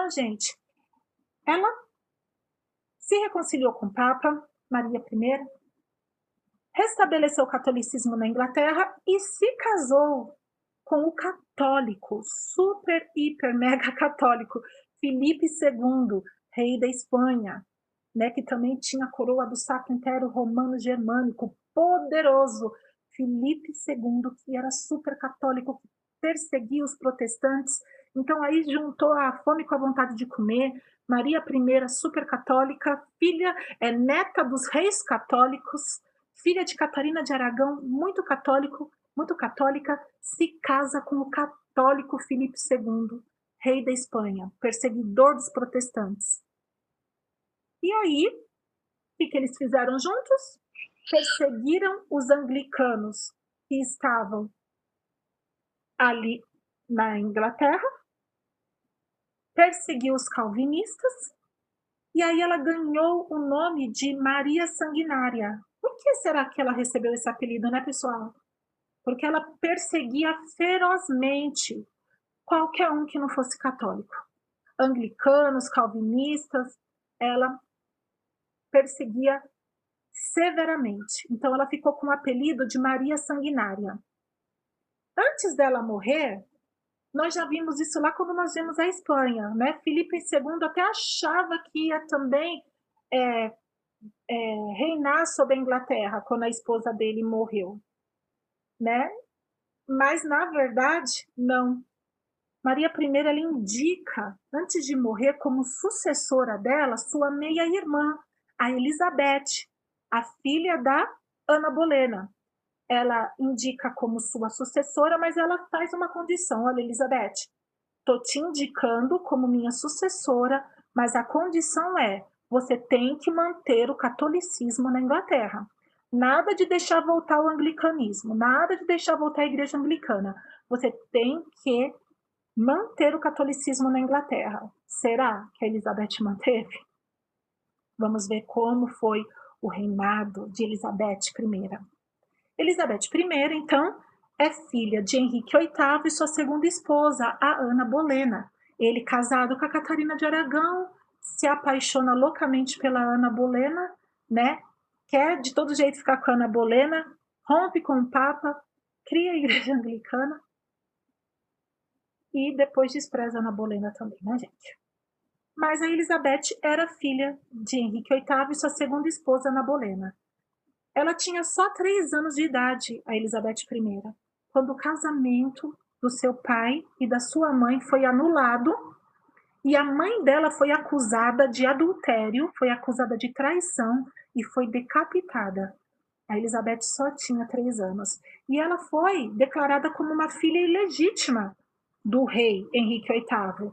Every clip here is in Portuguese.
Então, gente, ela se reconciliou com o Papa, Maria I, restabeleceu o catolicismo na Inglaterra e se casou com o católico, super, hiper, mega católico, Filipe II, rei da Espanha, né, que também tinha a coroa do Sacro Império Romano Germânico, poderoso, Filipe II, que era super católico, que perseguia os protestantes. Então aí juntou a fome com a vontade de comer. Maria I, super católica, neta dos reis católicos, filha de Catarina de Aragão, muito católica, se casa com o católico Filipe II, rei da Espanha, perseguidor dos protestantes. E aí, o que eles fizeram juntos? Perseguiram os anglicanos que estavam ali na Inglaterra, perseguiu os calvinistas, e aí ela ganhou o nome de Maria Sanguinária. Por que será que ela recebeu esse apelido, né, pessoal? Porque ela perseguia ferozmente qualquer um que não fosse católico. Anglicanos, calvinistas, ela perseguia severamente. Então ela ficou com o apelido de Maria Sanguinária. Antes dela morrer, nós já vimos isso lá quando nós vimos a Espanha, né? Filipe II até achava que ia também reinar sobre a Inglaterra quando a esposa dele morreu, né? Mas na verdade, não. Maria I, ela indica, antes de morrer, como sucessora dela, sua meia-irmã, a Elizabeth, a filha da Ana Bolena. Ela indica como sua sucessora, mas ela faz uma condição. Olha, Elizabeth, estou te indicando como minha sucessora, mas a condição é, você tem que manter o catolicismo na Inglaterra. Nada de deixar voltar o anglicanismo, nada de deixar voltar a igreja anglicana. Você tem que manter o catolicismo na Inglaterra. Será que a Elizabeth manteve? Vamos ver como foi o reinado de Elizabeth I. Elizabeth I, então, é filha de Henrique VIII e sua segunda esposa, a Ana Bolena. Ele, casado com a Catarina de Aragão, se apaixona loucamente pela Ana Bolena, né? Quer de todo jeito ficar com a Ana Bolena, rompe com o Papa, cria a igreja anglicana e depois despreza a Ana Bolena também, né, gente? Mas a Elizabeth era filha de Henrique VIII e sua segunda esposa, Ana Bolena. Ela tinha só 3 anos de idade, a Elizabeth I, quando o casamento do seu pai e da sua mãe foi anulado e a mãe dela foi acusada de adultério, foi acusada de traição e foi decapitada. A Elizabeth só tinha 3 anos. E ela foi declarada como uma filha ilegítima do rei Henrique VIII.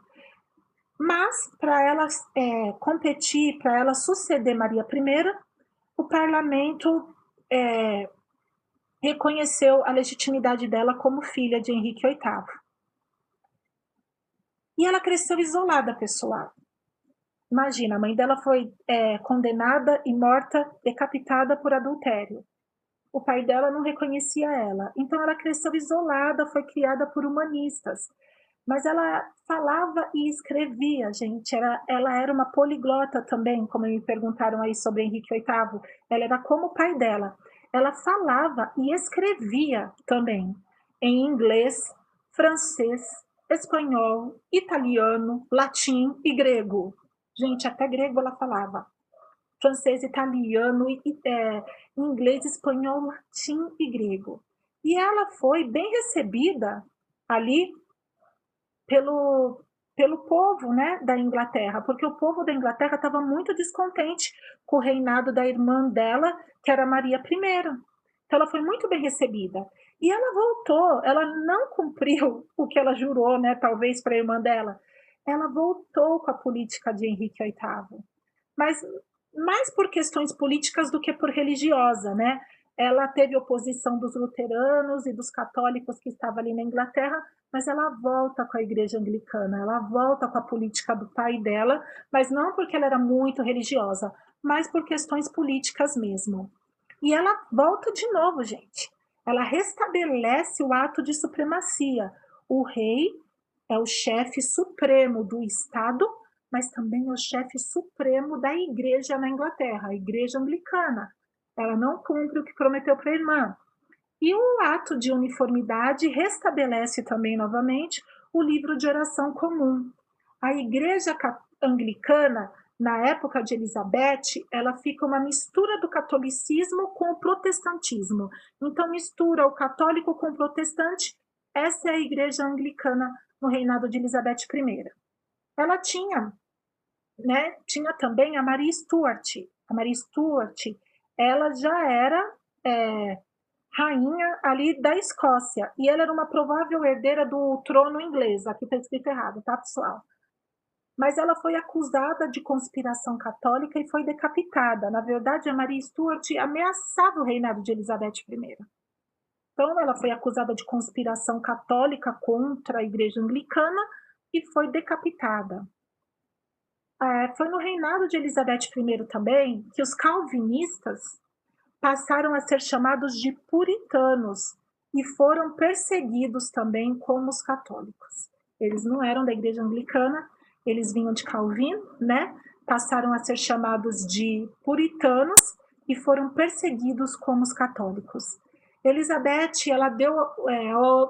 Mas, para ela competir, para ela suceder Maria I, o parlamento reconheceu a legitimidade dela como filha de Henrique VIII. E ela cresceu isolada, pessoal. Imagina, a mãe dela foi condenada e morta, decapitada por adultério. O pai dela não reconhecia ela. Então ela cresceu isolada, foi criada por humanistas. Mas ela falava e escrevia, gente. Ela era uma poliglota também, como me perguntaram aí sobre Henrique VIII. Ela era como o pai dela. Ela falava e escrevia também em inglês, francês, espanhol, italiano, latim e grego. Gente, até grego ela falava. Francês, italiano, inglês, espanhol, latim e grego. E ela foi bem recebida ali pelo povo, né, da Inglaterra, porque o povo da Inglaterra estava muito descontente com o reinado da irmã dela, que era Maria I. Então ela foi muito bem recebida. E ela voltou, ela não cumpriu o que ela jurou, né, talvez para a irmã dela. Ela voltou com a política de Henrique VIII. Mas mais por questões políticas do que por religiosa, né? Ela teve oposição dos luteranos e dos católicos que estavam ali na Inglaterra, mas ela volta com a igreja anglicana, ela volta com a política do pai dela, mas não porque ela era muito religiosa, mas por questões políticas mesmo. E ela volta de novo, gente. Ela restabelece o ato de supremacia. O rei é o chefe supremo do Estado, mas também é o chefe supremo da igreja na Inglaterra, a igreja anglicana. Ela não cumpre o que prometeu para a irmã. E o ato de uniformidade restabelece também novamente o livro de oração comum. A igreja anglicana, na época de Elizabeth, ela fica uma mistura do catolicismo com o protestantismo. Então mistura o católico com o protestante. Essa é a igreja anglicana no reinado de Elizabeth I. Ela tinha também a Maria Stuart. A Maria Stuart, ela já era rainha ali da Escócia, e ela era uma provável herdeira do trono inglês. Aqui está escrito errado, tá, pessoal? Mas ela foi acusada de conspiração católica e foi decapitada. Na verdade, a Maria Stuart ameaçava o reinado de Elizabeth I. Então, ela foi acusada de conspiração católica contra a igreja anglicana e foi decapitada. Foi no reinado de Elizabeth I também que os calvinistas passaram a ser chamados de puritanos e foram perseguidos também como os católicos. Eles não eram da igreja anglicana, eles vinham de Calvino, né? Passaram a ser chamados de puritanos e foram perseguidos como os católicos. Elizabeth, ela deu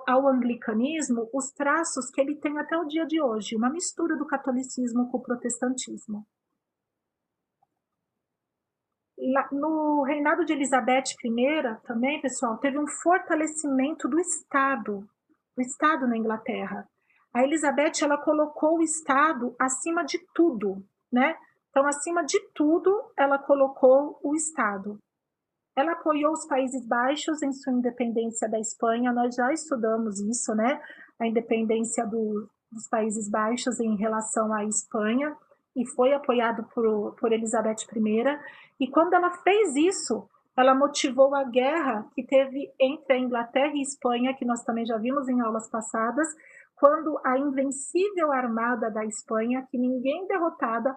ao anglicanismo os traços que ele tem até o dia de hoje, uma mistura do catolicismo com o protestantismo. No reinado de Elizabeth I também, pessoal, teve um fortalecimento do Estado na Inglaterra. A Elizabeth, ela colocou o Estado acima de tudo, né? Então, acima de tudo, ela colocou o Estado. Ela apoiou os Países Baixos em sua independência da Espanha. Nós já estudamos isso, né? A independência dos Países Baixos em relação à Espanha, e foi apoiado por Elizabeth I. E quando ela fez isso, ela motivou a guerra que teve entre a Inglaterra e a Espanha, que nós também já vimos em aulas passadas, quando a invencível armada da Espanha, que ninguém derrotava,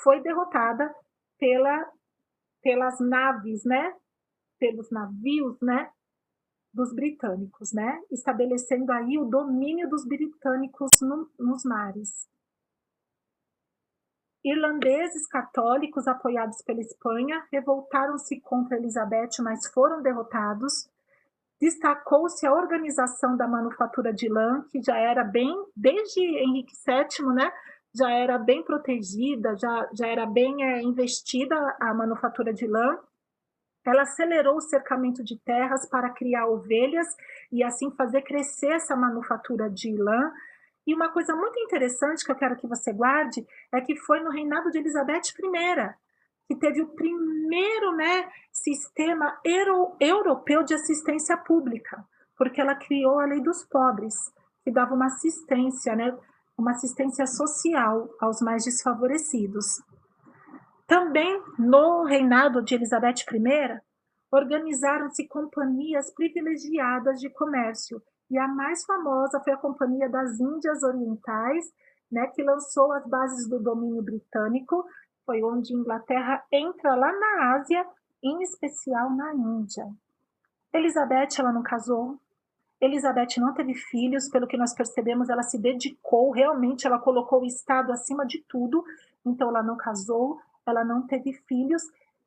foi derrotada pelas naves, né? Pelos navios, né? Dos britânicos, né? Estabelecendo aí o domínio dos britânicos nos mares. Irlandeses católicos apoiados pela Espanha revoltaram-se contra Elizabeth, mas foram derrotados. Destacou-se a organização da manufatura de lã, que já era bem, desde Henrique VII, né? Já era bem protegida, já era bem investida a manufatura de lã. Ela acelerou o cercamento de terras para criar ovelhas e assim fazer crescer essa manufatura de lã. E uma coisa muito interessante que eu quero que você guarde é que foi no reinado de Elizabeth I que teve o primeiro, né, sistema europeu de assistência pública, porque ela criou a Lei dos Pobres, que dava uma assistência, né, uma assistência social aos mais desfavorecidos. Também no reinado de Elizabeth I, organizaram-se companhias privilegiadas de comércio, e a mais famosa foi a Companhia das Índias Orientais, né, que lançou as bases do domínio britânico. Foi onde a Inglaterra entra lá na Ásia, em especial na Índia. Elizabeth, ela não casou. Elizabeth não teve filhos, pelo que nós percebemos, ela se dedicou, realmente ela colocou o Estado acima de tudo, então ela não casou, ela não teve filhos,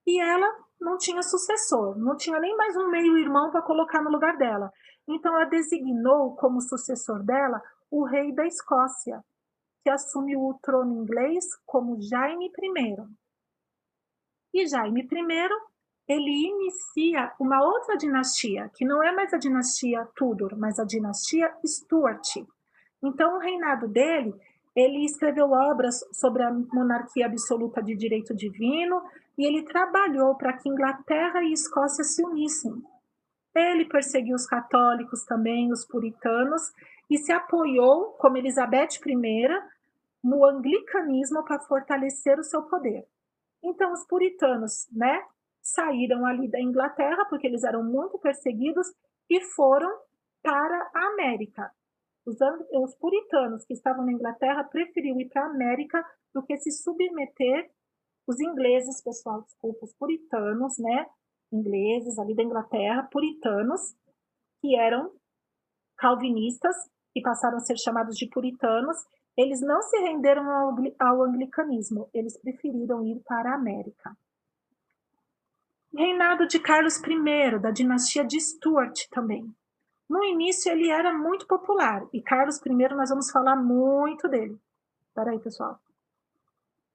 e ela não tinha sucessor, não tinha nem mais um meio-irmão para colocar no lugar dela. Então ela designou como sucessor dela o rei da Escócia, que assumiu o trono inglês como Jaime I. E Jaime I, ele inicia uma outra dinastia, que não é mais a dinastia Tudor, mas a dinastia Stuart. Então, o reinado dele, ele escreveu obras sobre a monarquia absoluta de direito divino, e ele trabalhou para que Inglaterra e Escócia se unissem. Ele perseguiu os católicos também, os puritanos, e se apoiou, como Elizabeth I, no anglicanismo para fortalecer o seu poder. Então, os puritanos, né, saíram ali da Inglaterra, porque eles eram muito perseguidos, e foram para a América. Os puritanos que estavam na Inglaterra preferiam ir para a América do que se submeter. Os ingleses, pessoal, desculpa, os puritanos, né, ingleses ali da Inglaterra, puritanos, que eram calvinistas, e passaram a ser chamados de puritanos, eles não se renderam ao anglicanismo, eles preferiram ir para a América. Reinado de Carlos I, da dinastia de Stuart também. No início ele era muito popular, e Carlos I nós vamos falar muito dele. Espera aí, pessoal.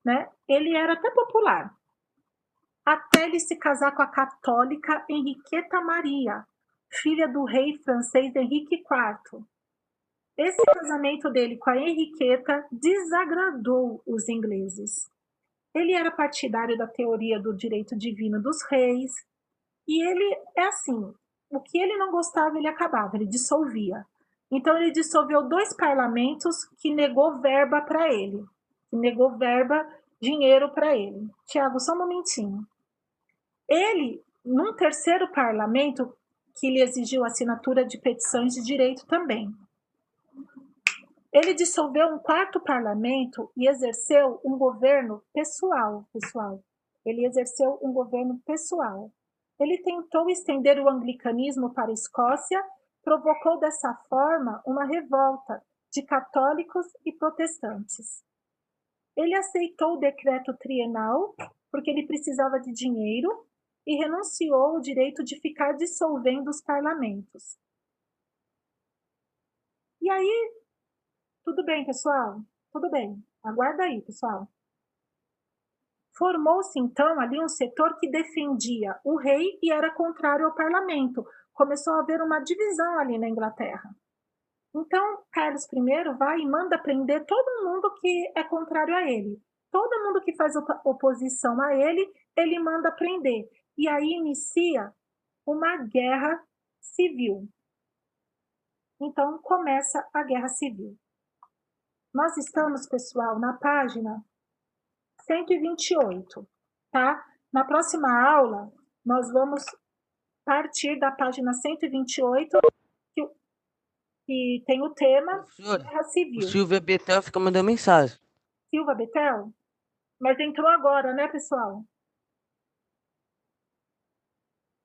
Né? Ele era até popular, até ele se casar com a católica Henriqueta Maria, filha do rei francês Henrique IV. Esse casamento dele com a Henriqueta desagradou os ingleses. Ele era partidário da teoria do direito divino dos reis, e ele é assim, o que ele não gostava, ele acabava, ele dissolvia. Então ele dissolveu 2 parlamentos que negou verba para ele, que negou verba, dinheiro para ele. Tiago, só um momentinho. Ele, num terceiro parlamento, que lhe exigiu assinatura de petições de direito também. Ele dissolveu um 4º parlamento e exerceu um governo pessoal. Ele exerceu um governo pessoal. Ele tentou estender o anglicanismo para a Escócia, provocou dessa forma uma revolta de católicos e protestantes. Ele aceitou o decreto trienal porque ele precisava de dinheiro e renunciou ao direito de ficar dissolvendo os parlamentos. E aí, tudo bem, pessoal? Tudo bem. Aguarda aí, pessoal. Formou-se, então, ali um setor que defendia o rei e era contrário ao parlamento. Começou a haver uma divisão ali na Inglaterra. Então, Carlos I vai e manda prender todo mundo que é contrário a ele. Todo mundo que faz oposição a ele, ele manda prender. E aí inicia uma guerra civil. Então, começa a guerra civil. Nós estamos, pessoal, na página 128, tá? Na próxima aula, nós vamos partir da página 128, que tem o tema Guerra Civil. O Silvia Betel fica mandando mensagem. Silva Betel? Mas entrou agora, né, pessoal?